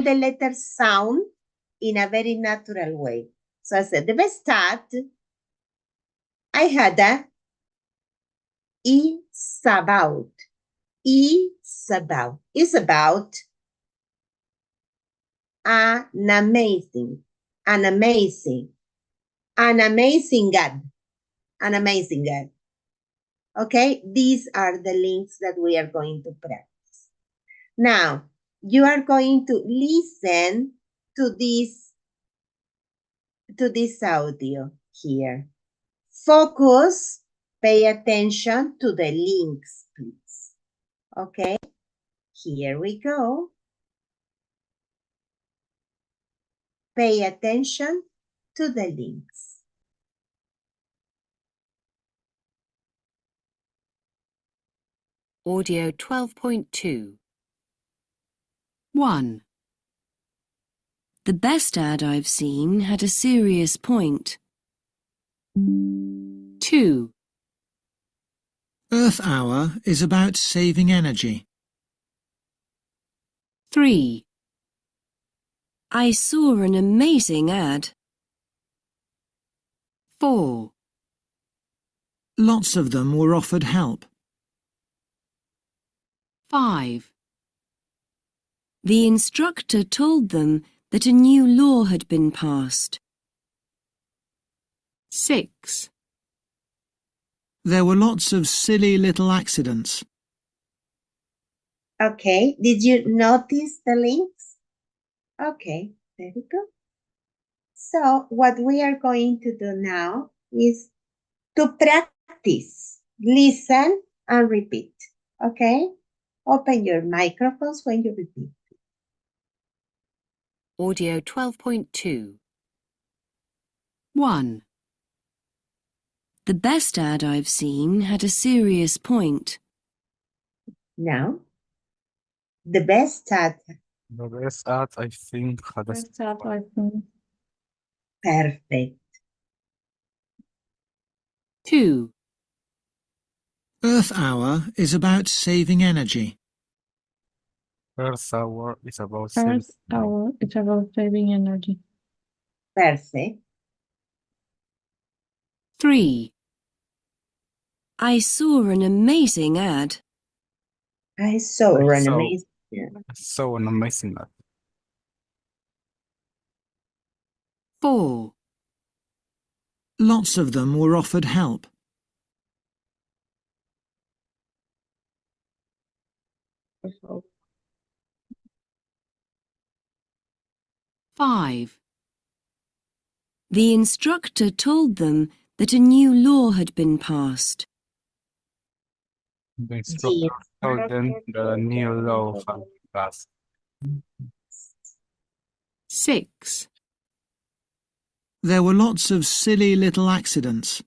the letter sound in a very natural way. So I said, the Bestat, I had a is about. Is about. Is about an amazing God. An amazing God. Okay, these are the links that we are going to practice. Now, you are going to listen to this audio here. Focus, pay attention to the links, please. Okay, here we go. Pay attention to the links. Audio 12.2. 1. The best ad I've seen had a serious point. 2. Earth Hour is about saving energy. 3. I saw an amazing ad. 4. Lots of them were offered help. 5. The instructor told them that a new law had been passed. 6. There were lots of silly little accidents. Okay, did you notice the links? Okay, very good. So what we are going to do now is to practice, listen and repeat, okay? Open your microphones when you repeat. Audio 12.2. 1. The best ad I've seen had a serious point. Now, the best ad. The best ad I think had a Perfect. 2. Earth Hour is about saving energy. Earth Hour is about Earth Hour is about saving energy. Perfect. 3. I saw an amazing ad. I saw I an saw- amazing. so an amazing ad. 4. Lots of them were offered help. Also, 5. The instructor told them that a new law had been passed. The instructor told them the new law had passed. 6. There were lots of silly little accidents.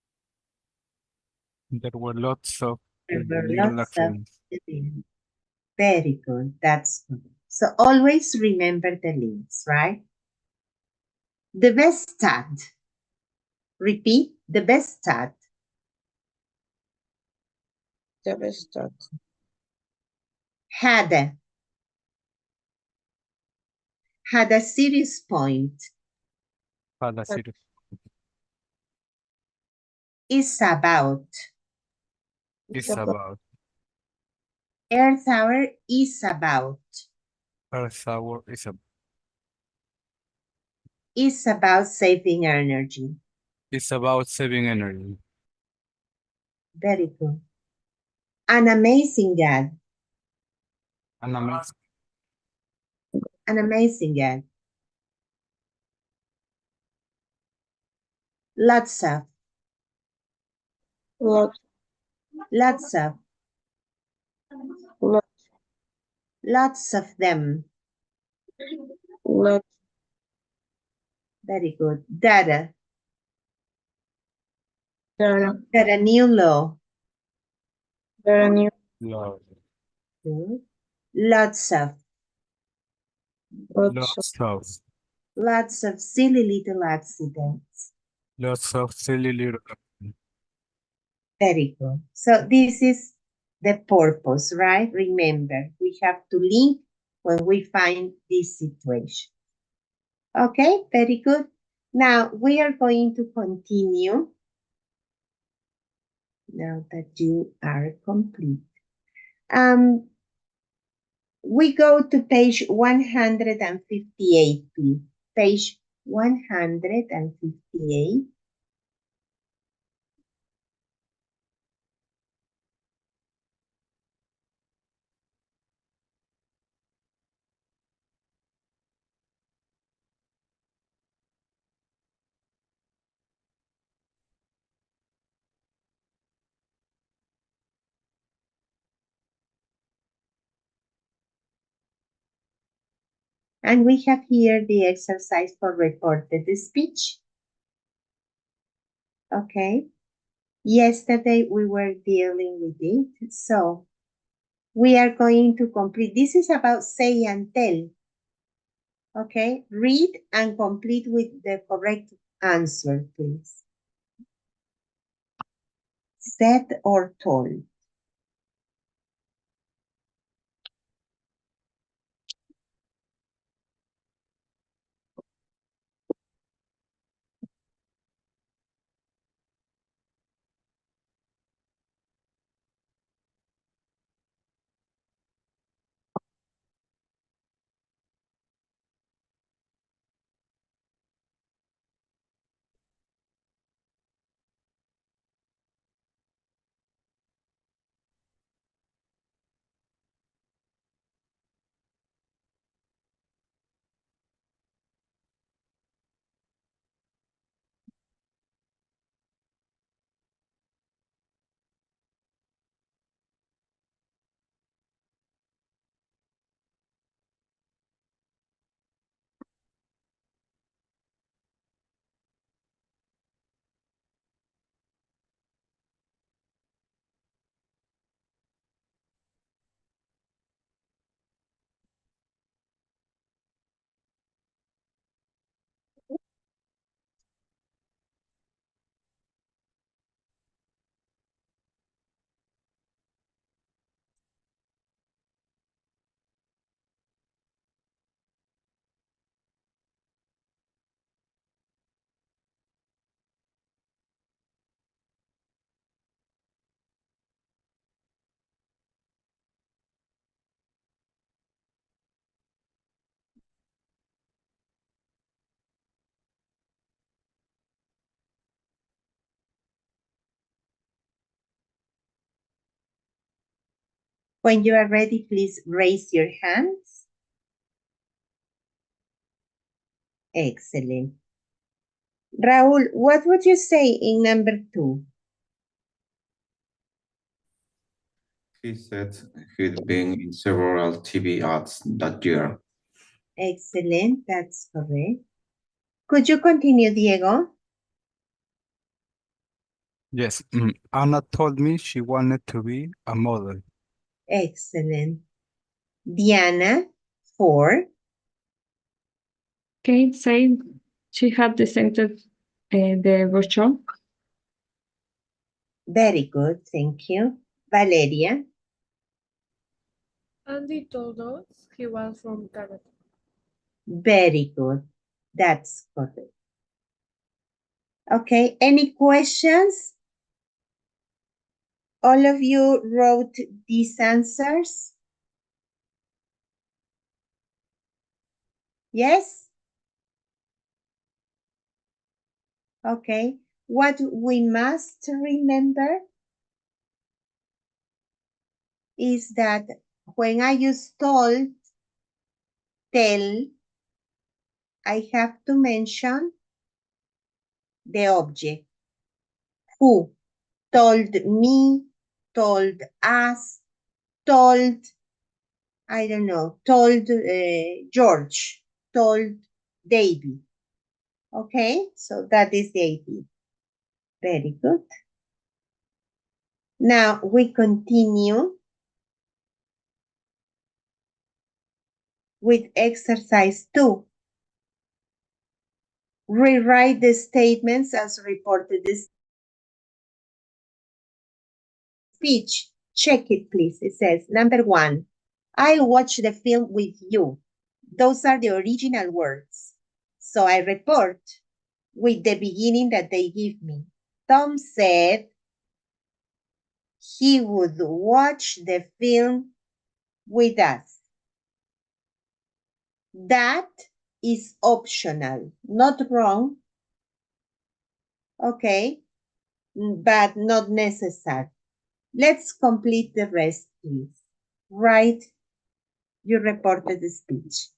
There were lots of There were little lots of. accidents. Very good. That's good. So always remember the links, right? The best ad. Repeat, the best ad. the best ad. Had a serious point. Had a serious Is about. is about. Earth Hour is about. Earth Hour Is about saving energy. is about saving energy. Very good. An amazing ad. An amazing An amazing ad. Lots of. Lots, Lots of. lots, Lots of them. lots, Very good. Data. there Got a new law. are new, law. Good. Lots of. Lots of silly little accidents. Lots of silly little Very good. So this is the purpose, right? Remember, we have to link when we find this situation. Okay, very good. Now we are going to continue. Now that you are complete. We go to page 158, please. Page 158. And we have here the exercise for reported speech. Okay. Yesterday we were dealing with it. So we are going to complete. This is about say and tell. Okay. Read and complete with the correct answer, please. Said or told. When you are ready, please raise your hands. Excellent. Raul, what would you say in number 2? He said he'd been in several TV ads that year. Excellent, that's correct. Could you continue, Diego? Yes. Anna told me she wanted to be a model. Excellent. Diana, 4. Kate said she had designed the brochure. Very good, thank you. Valeria, Andy told us he was from Canada. very good. That's correct. Okay, any questions? All of you wrote these answers? Yes? Okay, what we must remember is that when I use told, tell, I have to mention the object. Who? Told me, told us, told, I don't know, told George, told David. Okay, so that is the idea. Very good. Now we continue with exercise 2. Rewrite the statements as reported in speech. Check it, please. It says, number 1, I'll watch the film with you. Those are the original words. So I report with the beginning that they give me. Tom said he would watch the film with us. That is optional, not wrong, okay, but not necessary. Let's complete the rest, please. Write your reported speech.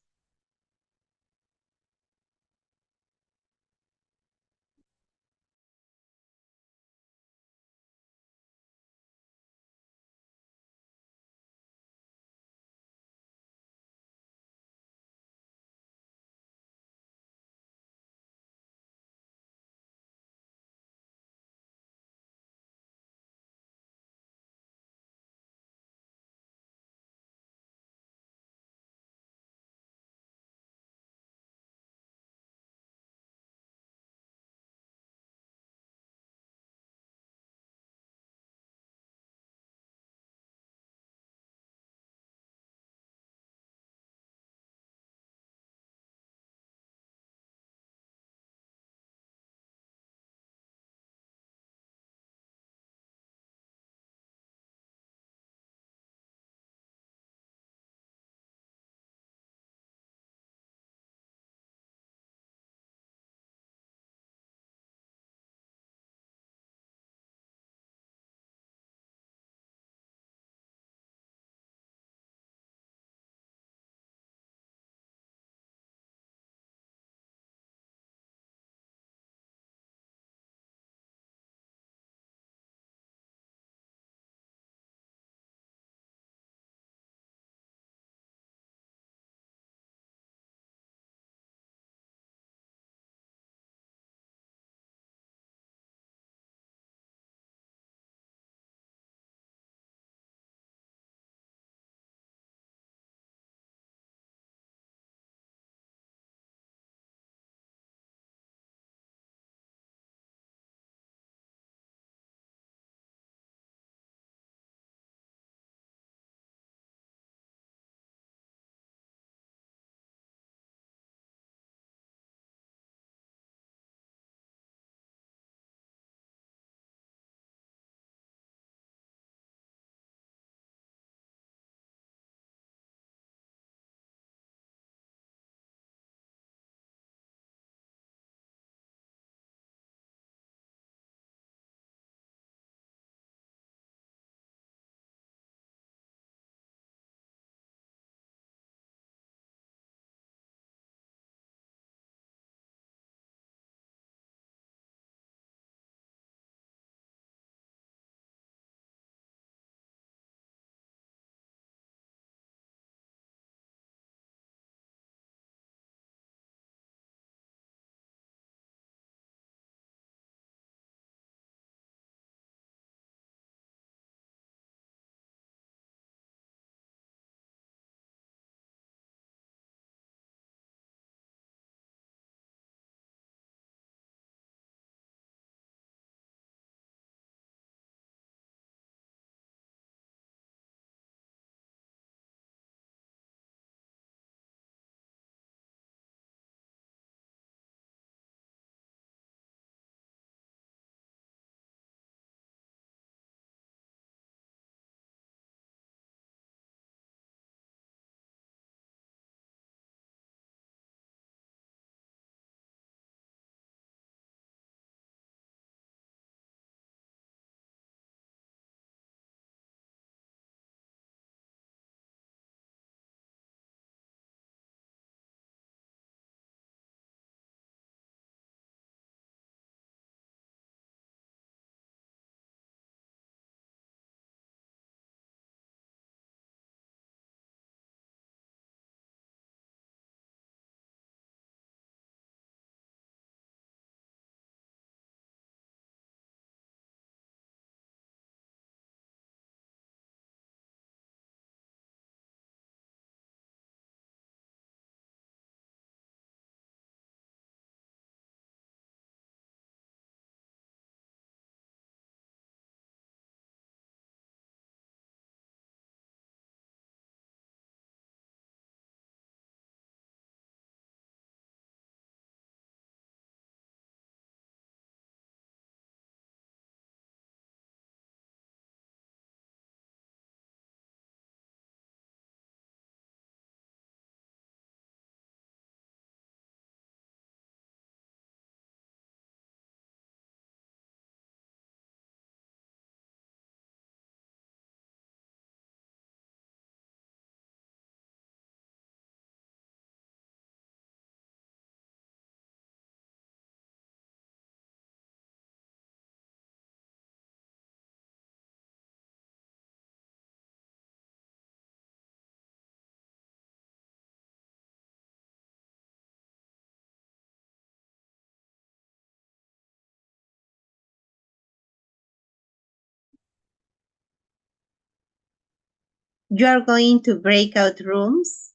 You are going to breakout rooms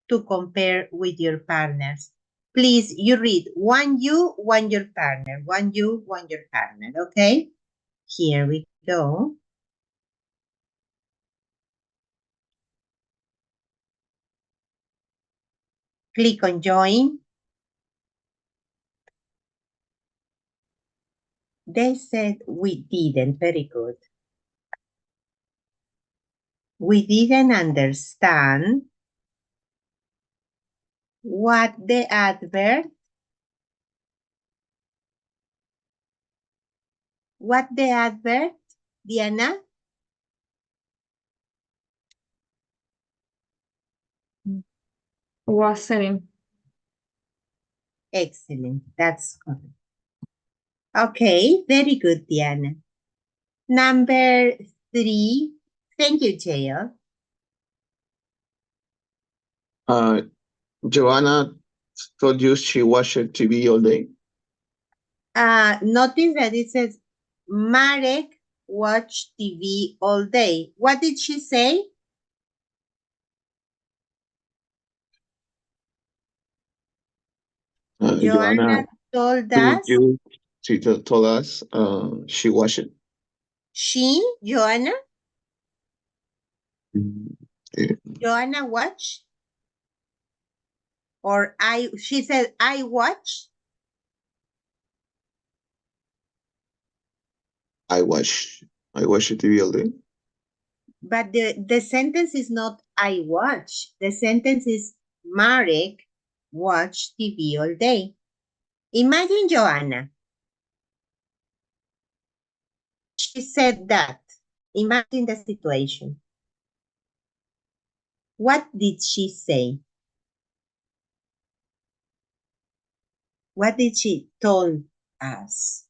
to compare with your partners. Please, you read one you, one your partner. One you, one your partner, okay? Here we go. Click on join. They said we didn't. Very good. We didn't understand what the adverb Diana? Was saying. Excellent. That's correct. Okay, very good, Diana. Number 3. Thank you, Jael. Joanna told you she watched TV all day. Notice that it says Marek watched TV all day. What did she say? Joanna told us. She told us she watched it. She, Joanna? Yeah. Joanna watched? Or she said, I watch? I watched TV all day. But the sentence is not I watch. The sentence is Marek watched TV all day. Imagine Joanna. She said that. Imagine the situation. What did she say? What did she told us?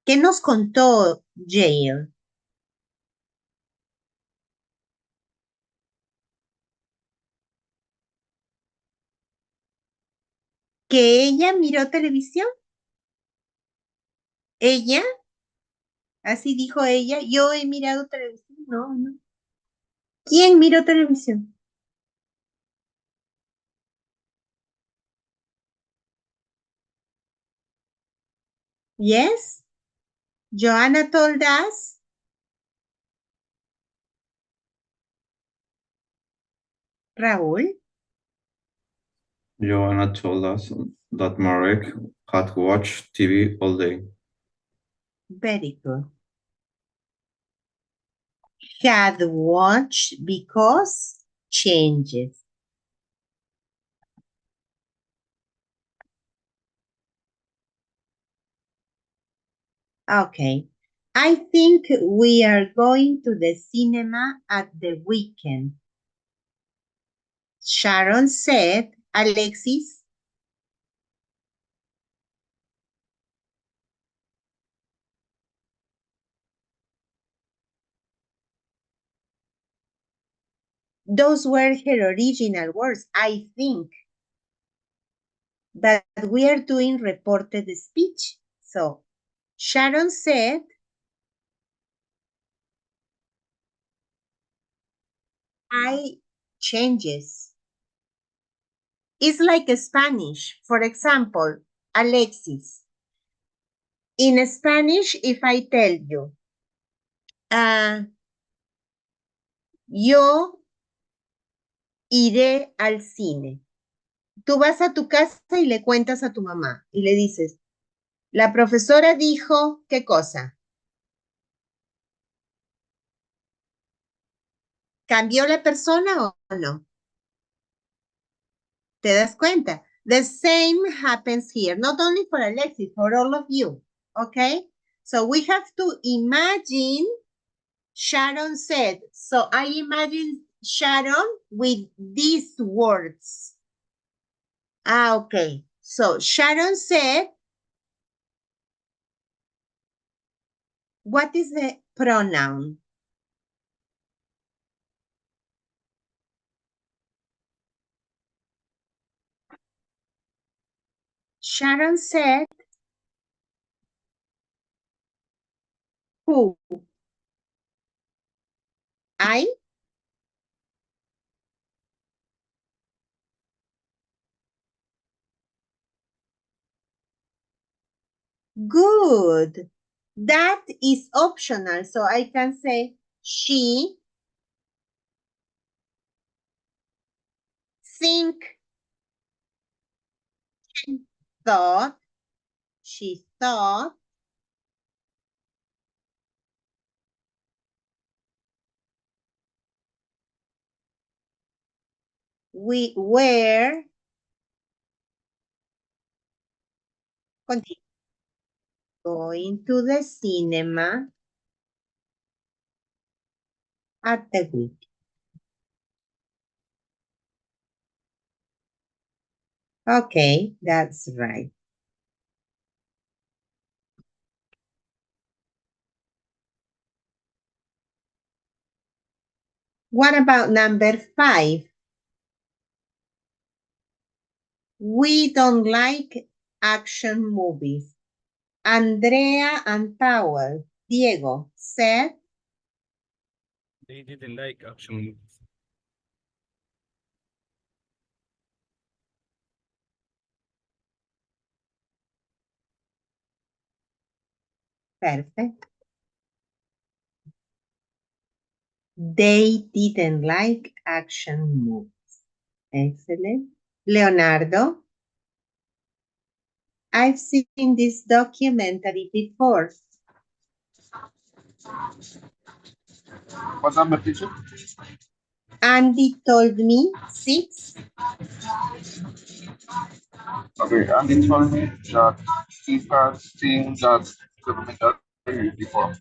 ¿Qué nos contó Jael? ¿Que ella miró televisión? ¿Ella? Así dijo ella. Yo he mirado televisión. No, no. ¿Quién miró televisión? Yes? Joanna told us. Raúl? Joanna told us that Marek had watched TV all day. Very good. Had watched because changes. Okay. I think we are going to the cinema at the weekend. Sharon said, Alexis? Those were her original words, I think. But we are doing reported speech. So, Sharon said, I changes. It's like Spanish. For example, Alexis. In Spanish, if I tell you, yo iré al cine. Tú vas a tu casa y le cuentas a tu mamá y le dices, la profesora dijo, ¿qué cosa? ¿Cambió la persona o no? ¿Te das cuenta? The same happens here, not only for Alexis, for all of you, okay? So we have to imagine Sharon said. So I imagine Sharon with these words. Okay. So Sharon said, what is the pronoun? Sharon said, who? I? Good. That is optional, so I can say she think, thought, she thought, we were, continue, going to the cinema at the weekend. Okay, that's right. What about number 5? We don't like action movies. Andrea and Powell, Diego, said, They didn't like action movies. perfect. They didn't like action movies. Excellent. Leonardo, I've seen this documentary before. What number, teacher? Andy told me 6. Okay, Andy told me that he had seen that documentary before.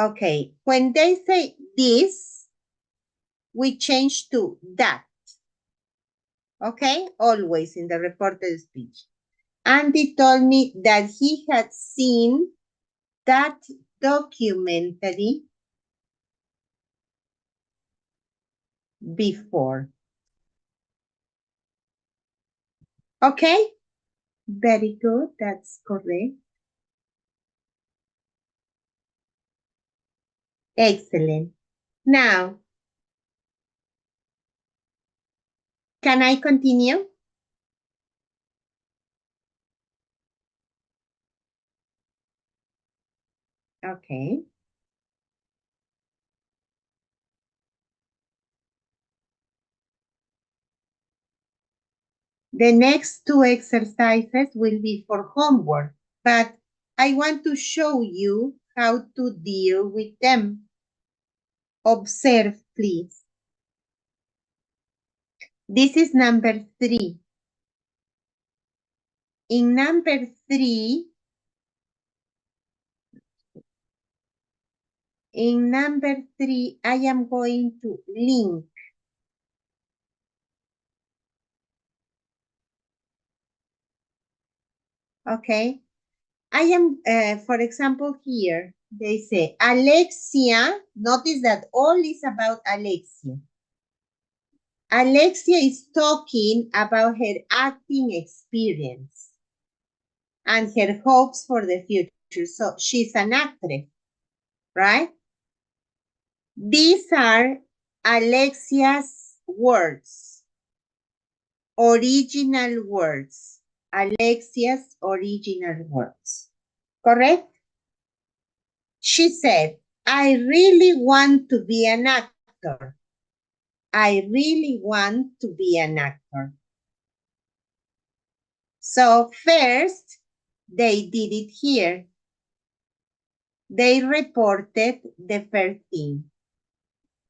Okay, when they say this, we change to that. Okay, always in the reported speech. Andy told me that he had seen that documentary before. Okay, very good, that's correct. Excellent. Now, can I continue? Okay. The next 2 exercises will be for homework, but I want to show you how to deal with them. Observe, please. This is number 3. In number 3, I am going to link. Okay. I am, for example, here, they say, Alexia, notice that all is about Alexia. Alexia is talking about her acting experience and her hopes for the future. So she's an actress, right? These are Alexia's words, original words, Alexia's original words, correct? She said, I really want to be an actor. I really want to be an actor. So first, they did it here. They reported the first thing.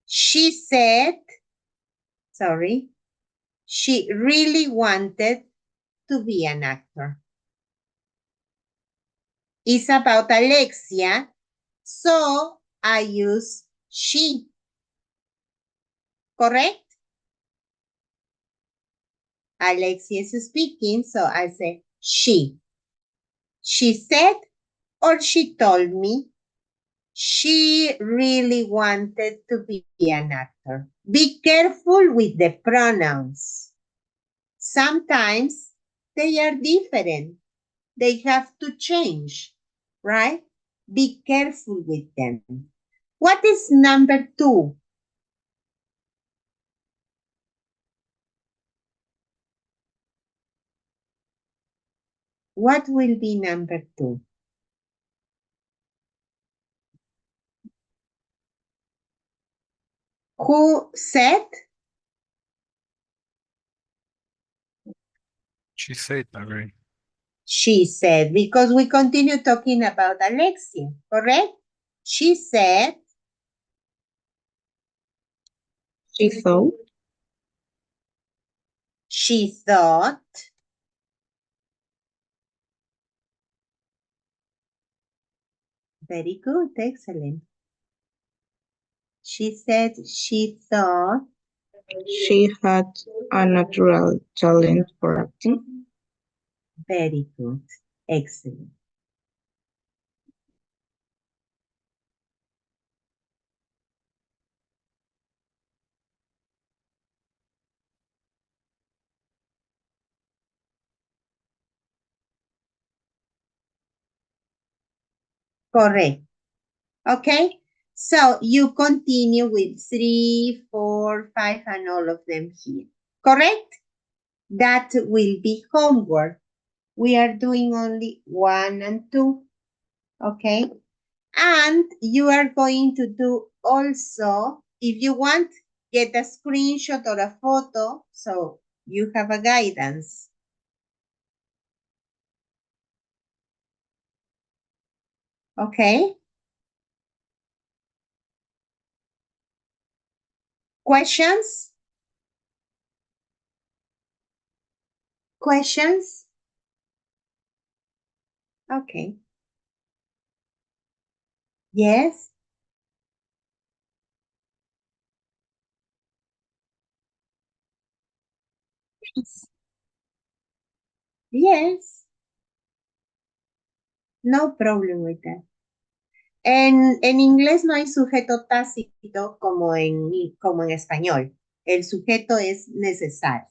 She said, sorry, she really wanted to be an actor. It's about Alexia, so I use she. Correct? Alexia is speaking, so I say she. She said or she told me she really wanted to be an actor. Be careful with the pronouns. Sometimes they are different. They have to change, right? Be careful with them. What is number 2? What will be number 2? Who said? She said already. She said, because we continue talking about Alexia, correct? She said, She thought. she thought, very good, excellent. She said she thought, She had a natural talent for acting. very good, excellent. Correct. Okay, so you continue with 3, 4, 5, and all of them here. Correct? That will be homework. We are doing only 1 and 2. Okay? And you are going to do also, if you want, get a screenshot or a photo so you have a guidance. Okay? Questions? Questions? Okay. Yes? Yes. No problem with that. En inglés no hay sujeto tácito como en español. El sujeto es necesario.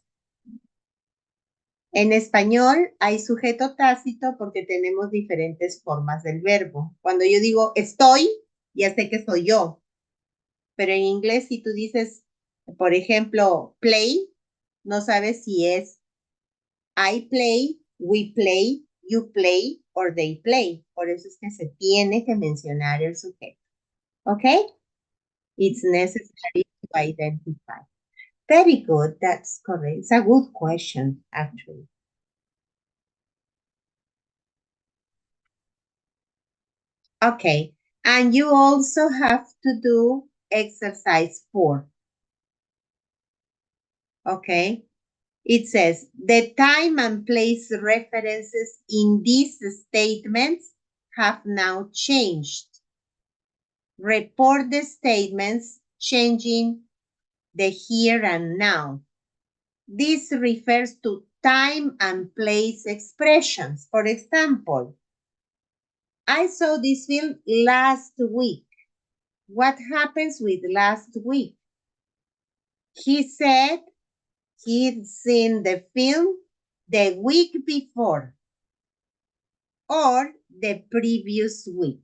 En español hay sujeto tácito porque tenemos diferentes formas del verbo. Cuando yo digo estoy, ya sé que soy yo. Pero en inglés, si tú dices, por ejemplo, play, no sabes si es I play, we play, you play, or they play. Por eso es que se tiene que mencionar el sujeto. ¿Ok? It's necessary to identify. Very good, that's correct. It's a good question, actually. Okay, and you also have to do exercise 4. Okay, it says the time and place references in these statements have now changed. Report the statements changing the here and now. This refers to time and place expressions. For example, I saw this film last week. What happens with last week? He said he'd seen the film the week before or the previous week.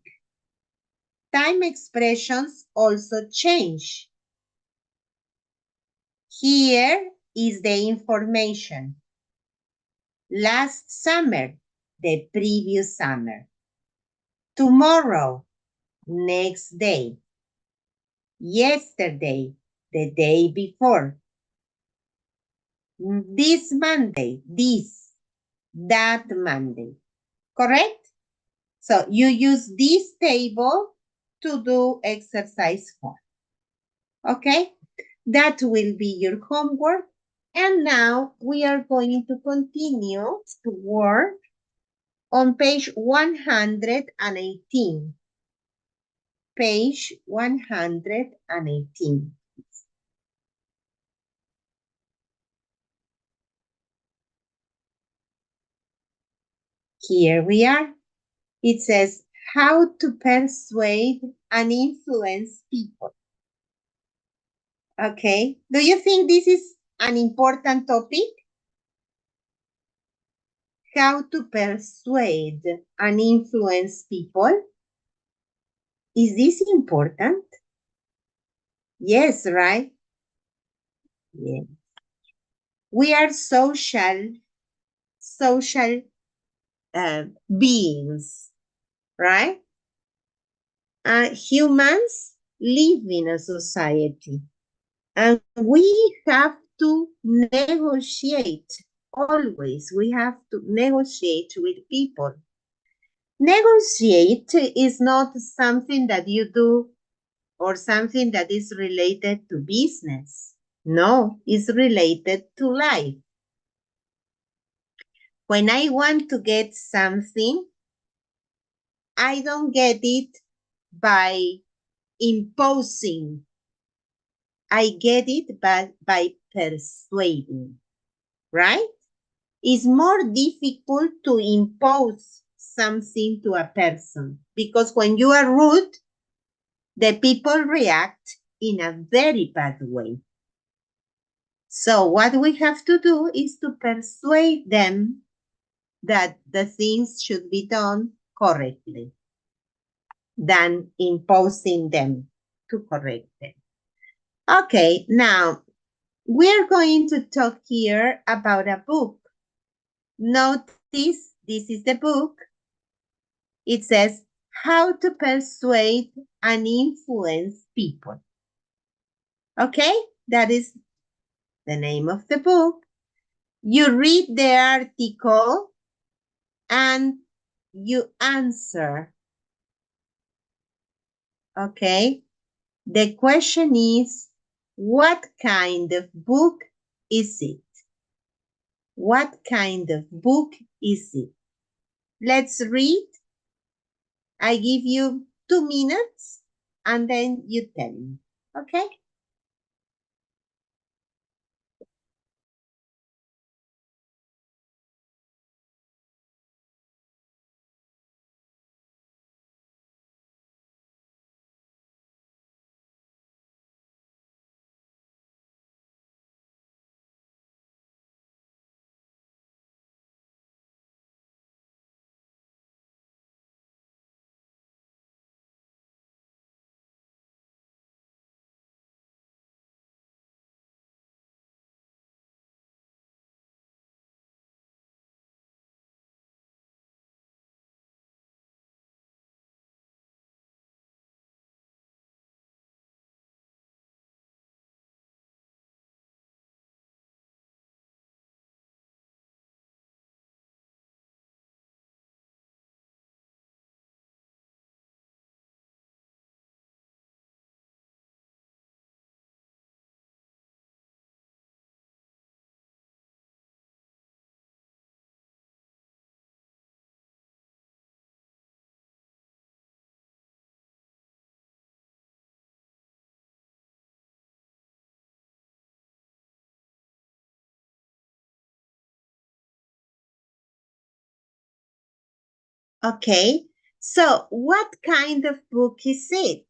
Time expressions also change. Here is the information. Last summer, the previous summer. Tomorrow, next day. Yesterday, the day before. This Monday, that Monday. Correct? So you use this table to do exercise 4. Okay? That will be your homework. And now we are going to continue to work on page 118. Page 118. Here we are. It says, how to persuade and influence people. Okay. Do you think this is an important topic? How to persuade and influence people? Is this important? Yes, right? Yes. We are social beings, right? Humans live in a society, and we have to negotiate. Always, we have to negotiate with people. Negotiate is not something that you do or something that is related to business. No, it's related to life. When I want to get something, I don't get it by imposing. I get it by persuading, right? It's more difficult to impose something to a person because when you are rude, the people react in a very bad way. So what we have to do is to persuade them that the things should be done correctly than imposing them to correct them. Okay, now we're going to talk here about a book. Notice this is the book. It says How to Persuade and Influence People. Okay, that is the name of the book. You read the article and you answer. Okay, the question is, what kind of book is it? What kind of book is it? Let's read. I give you 2 minutes and then you tell me, okay? Okay, so what kind of book is it?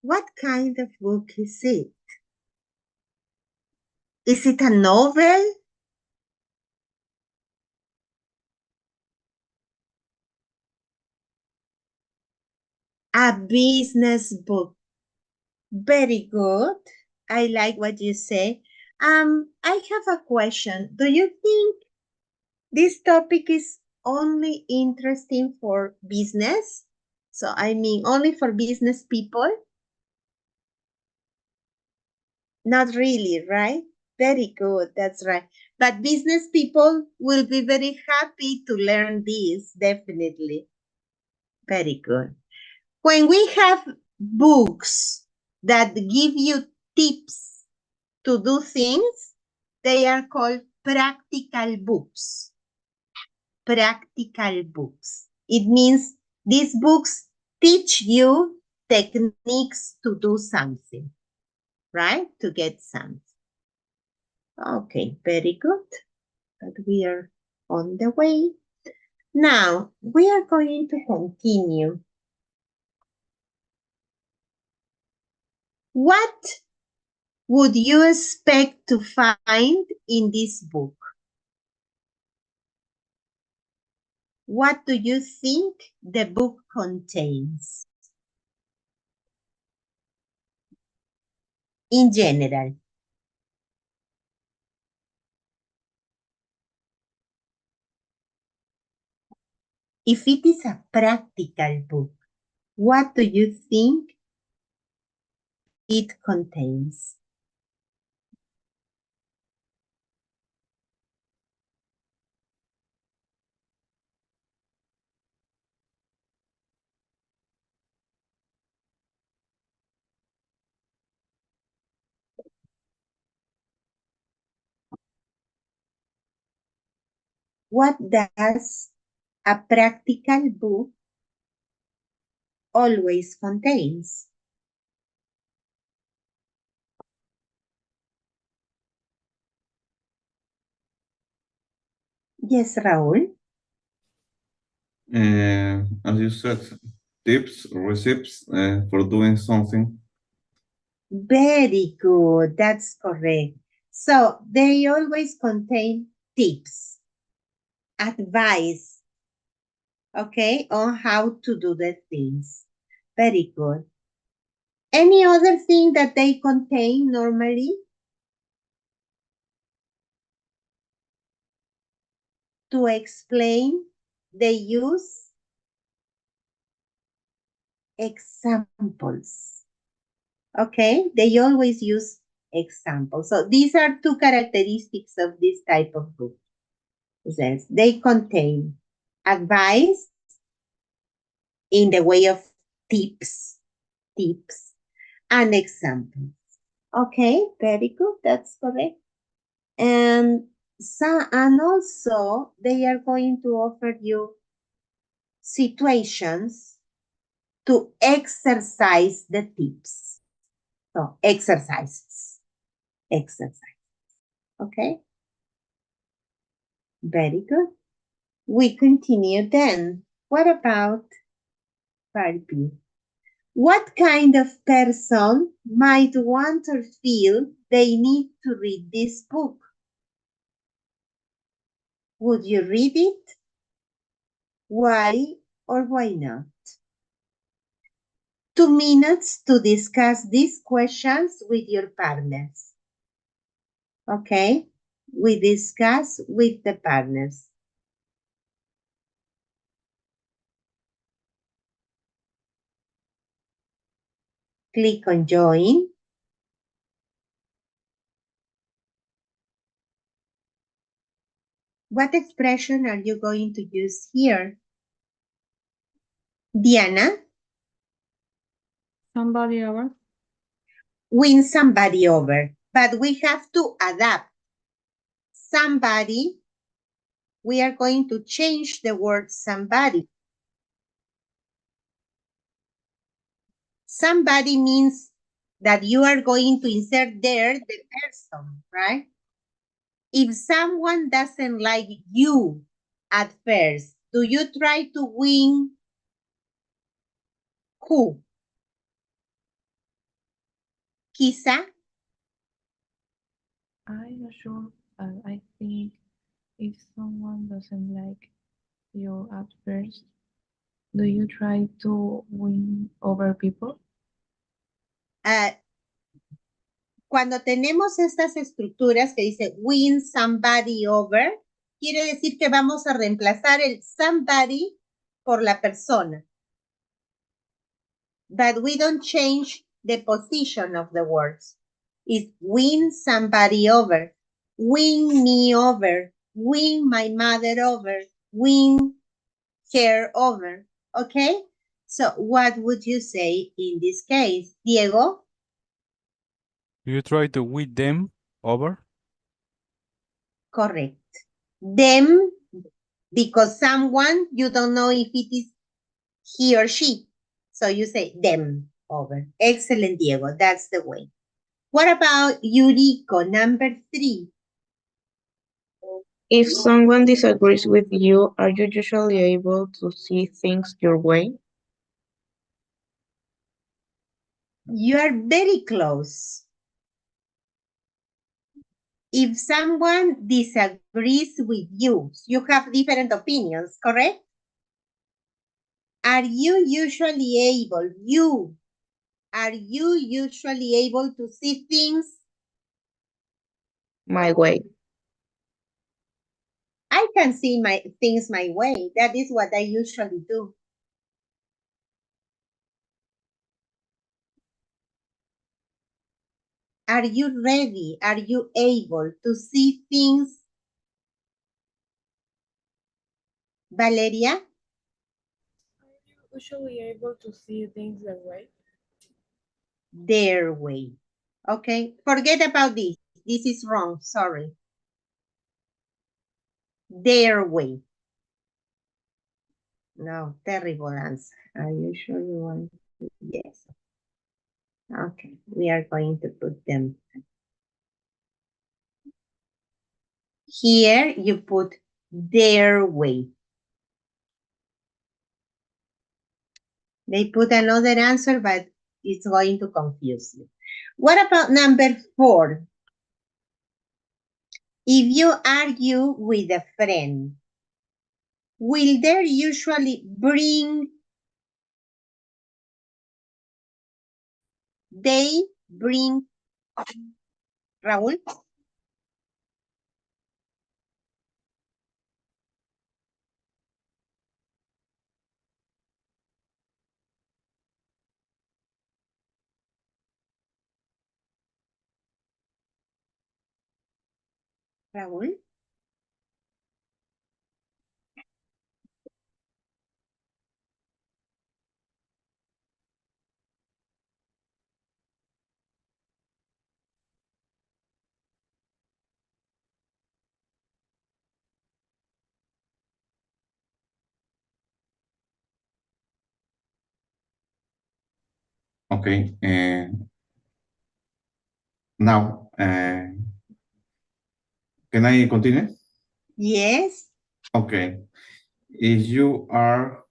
What kind of book is it? Is it a novel? A business book. Very good. I like what you say. I have a question. Do you think this topic is only interesting for business? So I mean only for business people? Not really, right? Very good, that's right. But business people will be very happy to learn this, definitely. Very good. When we have books that give you tips to do things, they are called practical books. Practical books. It means these books teach you techniques to do something. right? To get something. Okay, very good. But we are on the way. Now, we are going to continue. What would you expect to find in this book? What do you think the book contains? In general. If it is a practical book, what do you think it contains? What does a practical book always contains? Yes, Raúl. As you said, tips, recipes for doing something. Very good. That's correct. So they always contain tips, advice, okay, on how to do the things. Very good. Any other thing that they contain normally? To explain, they use examples. Okay, they always use examples. So these are two characteristics of this type of book. They contain advice in the way of tips, and examples. Okay, very good. That's correct. And also they are going to offer you situations to exercise the tips. So exercises. Okay. Very good. We continue then. What about part B? What kind of person might want or feel they need to read this book? Would you read it? Why or why not? 2 minutes to discuss these questions with your partners. Okay? We discuss with the partners. Click on join. What expression are you going to use here? Diana? Somebody over. Win somebody over. But we have to adapt. Somebody, we are going to change the word somebody. Somebody means that you are going to insert there the person, right? If someone doesn't like you at first, do you try to win who? Kisa? I'm not sure. I think if someone doesn't like you at first, do you try to win over people? Cuando tenemos estas estructuras que dice win somebody over, quiere decir que vamos a reemplazar el somebody por la persona. But we don't change the position of the words. It's win somebody over, win me over, win my mother over, win her over. Okay? So what would you say in this case? Diego? Do you try to win them over? Correct. Them, because someone, you don't know if it is he or she. So you say them over. Excellent, Diego. That's the way. What about Yuriko, number 3? If someone disagrees with you, are you usually able to see things your way? You are very close. If someone disagrees with you, you have different opinions, correct? Are you usually able to see things? My way. I can see things my way. That is what I usually do. Are you ready? Are you able to see things? Valeria? Are you usually able to see things that way? Their way. Okay, forget about this. This is wrong, sorry. Their way. No, terrible answer. Are you sure you want to? Yes. Okay, we are going to put them. Here you put their way. They put another answer, but it's going to confuse you. What about number 4? If you argue with a friend, will they usually bring Raúl? Raúl? Okay. Now, can I continue? Yes. Okay. If you are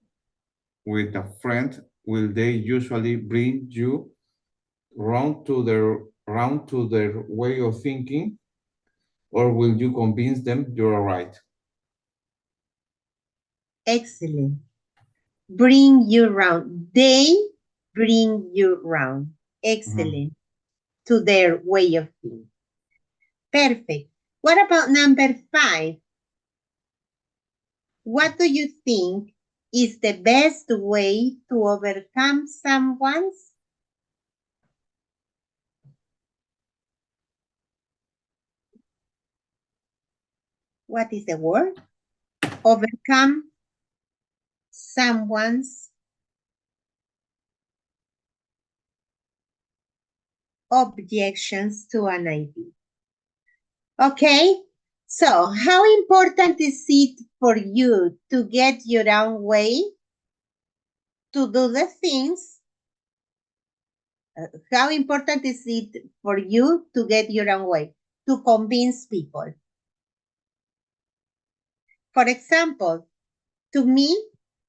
with a friend, will they usually bring you round to their way of thinking, or will you convince them you're right? Excellent. Bring you round. They bring you round. Excellent. To their way of thinking. Perfect. What about number 5? What do you think is the best way to overcome someone's? What is the word? Overcome someone's objections to an idea. Okay, so how important is it for you to get your own way to do the things? How important is it for you to get your own way, to convince people? For example, to me,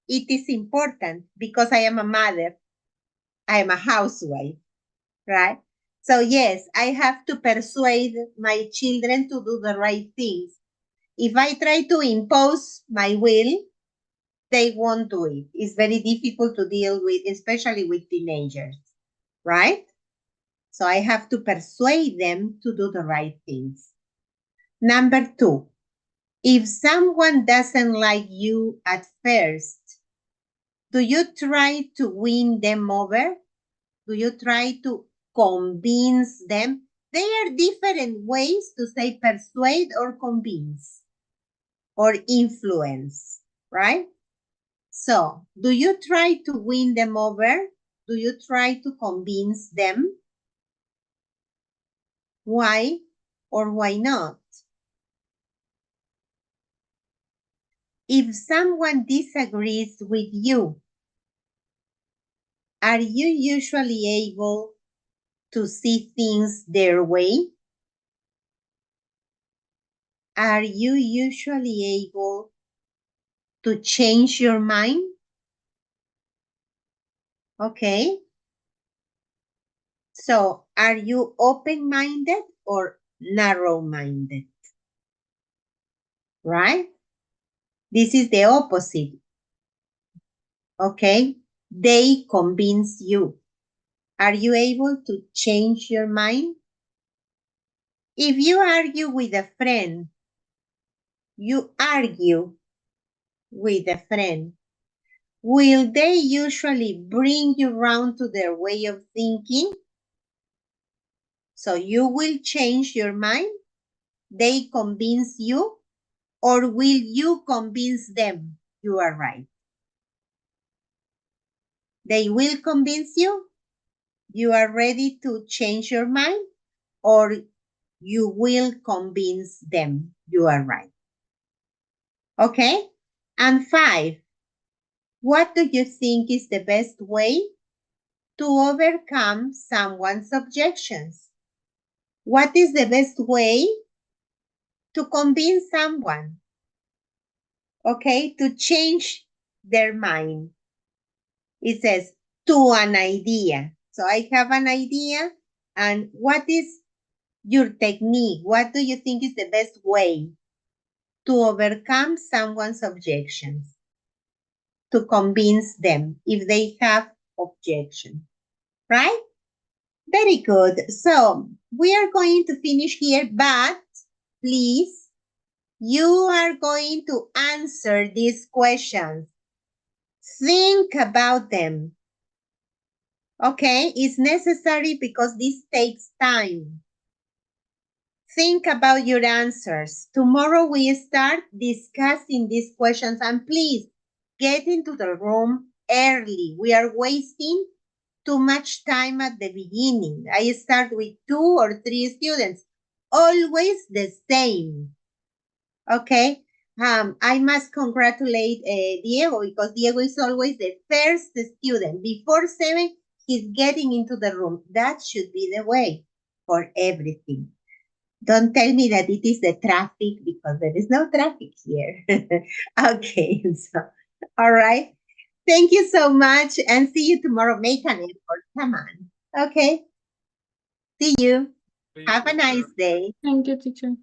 it is important because I am a mother. I am a housewife, right? So yes, I have to persuade my children to do the right things. If I try to impose my will, they won't do it. It's very difficult to deal with, especially with teenagers, right? So I have to persuade them to do the right things. Number 2, if someone doesn't like you at first, do you try to win them over? Do you try to convince them? There are different ways to say persuade or convince or influence, right? So, do you try to win them over? Do you try to convince them? Why or why not? If someone disagrees with you, are you usually able to see things their way? Are you usually able to change your mind? Okay. So, are you open-minded or narrow-minded? Right? This is the opposite. Okay? They convince you. Are you able to change your mind? If you argue with a friend, will they usually bring you round to their way of thinking? So you will change your mind? They convince you? Or will you convince them you are right? They will convince you? You are ready to change your mind? Or you will convince them you are right? Okay? And 5, what do you think is the best way to overcome someone's objections? What is the best way to convince someone? Okay, to change their mind. It says, to an idea. So I have an idea, and what is your technique? What do you think is the best way to overcome someone's objections? To convince them if they have objections, right? Very good. So we are going to finish here, but please, you are going to answer these questions. Think about them. Okay, it's necessary because this takes time. Think about your answers. Tomorrow we start discussing these questions, and please get into the room early. We are wasting too much time at the beginning. I start with 2 or 3 students, always the same. Okay, I must congratulate Diego, because Diego is always the first student. Before 7, he's getting into the room. That should be the way for everything. Don't tell me that it is the traffic, because there is no traffic here. Okay, so, all right. Thank you so much, and see you tomorrow. Make an effort. Come on. Okay. See you. Have a nice day. Thank you, teacher.